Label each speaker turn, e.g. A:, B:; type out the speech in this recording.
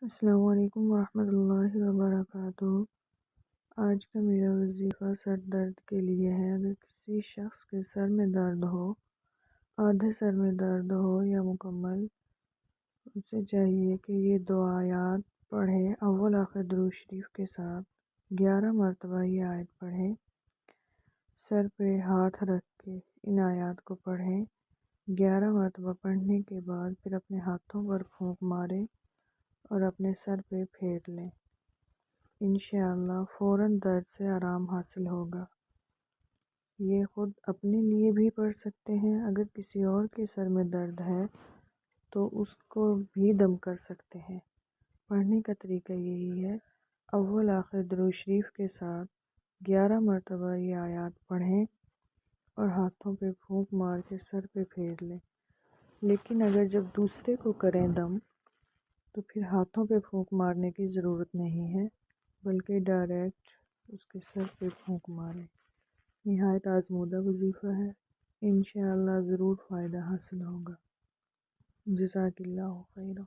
A: السلام علیکم ورحمۃ اللہ وبرکاتہ۔ آج کا میرا وظیفہ سر درد کے لیے ہے۔ اگر کسی شخص کے سر میں درد ہو، آدھے سر میں درد ہو یا مکمل، اسے چاہیے کہ یہ دو آیات پڑھے۔ اول آخر درود شریف کے ساتھ 11 مرتبہ یہ آیت پڑھیں۔ سر پہ ہاتھ رکھ کے ان آیات کو پڑھیں۔ 11 مرتبہ پڑھنے کے بعد پھر اپنے ہاتھوں پر پھونک ماریں اور اپنے سر پہ پھیر لیں۔ انشاءاللہ فوراً درد سے آرام حاصل ہوگا۔ یہ خود اپنے لیے بھی پڑھ سکتے ہیں، اگر کسی اور کے سر میں درد ہے تو اس کو بھی دم کر سکتے ہیں۔ پڑھنے کا طریقہ یہی ہے، اول آخر درود شریف کے ساتھ 11 مرتبہ یہ آیات پڑھیں اور ہاتھوں پہ پھونک مار کے سر پہ پھیر لیں۔ لیکن اگر جب دوسرے کو کریں دم تو پھر ہاتھوں پہ پھونک مارنے کی ضرورت نہیں ہے، بلکہ ڈائریکٹ اس کے سر پہ پھونک ماریں۔ نہایت آزمودہ وظیفہ ہے، انشاءاللہ ضرور فائدہ حاصل ہوگا۔ جزاک اللہ خیرہ۔